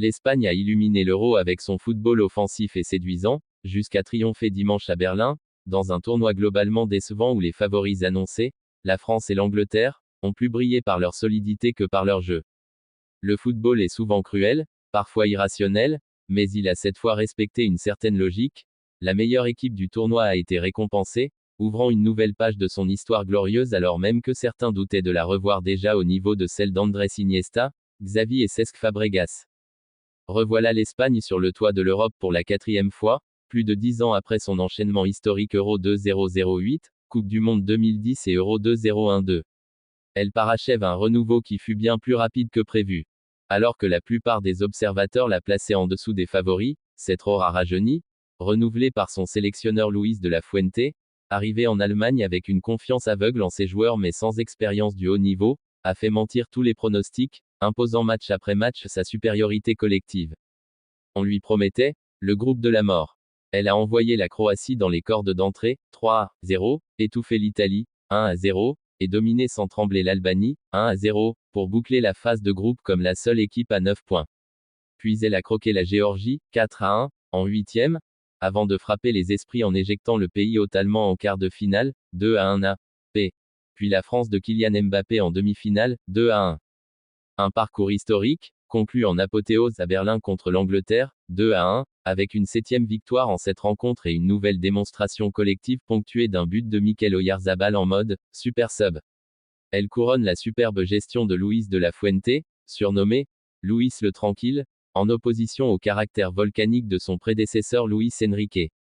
L'Espagne a illuminé l'Euro avec son football offensif et séduisant, jusqu'à triompher dimanche à Berlin, dans un tournoi globalement décevant où les favoris annoncés, la France et l'Angleterre, ont plus brillé par leur solidité que par leur jeu. Le football est souvent cruel, parfois irrationnel, mais il a cette fois respecté une certaine logique. La meilleure équipe du tournoi a été récompensée, ouvrant une nouvelle page de son histoire glorieuse alors même que certains doutaient de la revoir déjà au niveau de celle d'Andrés Iniesta, Xavi et Cesc Fabregas. Revoilà l'Espagne sur le toit de l'Europe pour la 4e fois, plus de 10 ans après son enchaînement historique Euro 2008, Coupe du Monde 2010 et Euro 2012. Elle parachève un renouveau qui fut bien plus rapide que prévu. Alors que la plupart des observateurs la plaçaient en dessous des favoris, cette aura a rajeuni, renouvelée par son sélectionneur Luis de la Fuente, arrivé en Allemagne avec une confiance aveugle en ses joueurs mais sans expérience du haut niveau, a fait mentir tous les pronostics, imposant match après match sa supériorité collective. On lui promettait le groupe de la mort. Elle a envoyé la Croatie dans les cordes d'entrée, 3-0, étouffé l'Italie, 1-0, et dominé sans trembler l'Albanie, 1-0, pour boucler la phase de groupe comme la seule équipe à 9 points. Puis elle a croqué la Géorgie, 4-1, en 8e, avant de frapper les esprits en éjectant le pays hôte allemand en quart de finale, 2-1 à P. Puis la France de Kylian Mbappé en demi-finale, 2-1. Un parcours historique, conclu en apothéose à Berlin contre l'Angleterre, 2-1, avec une 7e victoire en cette rencontre et une nouvelle démonstration collective ponctuée d'un but de Mikel Oyarzabal en mode « super sub ». Elle couronne la superbe gestion de Luis de la Fuente, surnommé « Luis le Tranquille », en opposition au caractère volcanique de son prédécesseur Luis Enrique.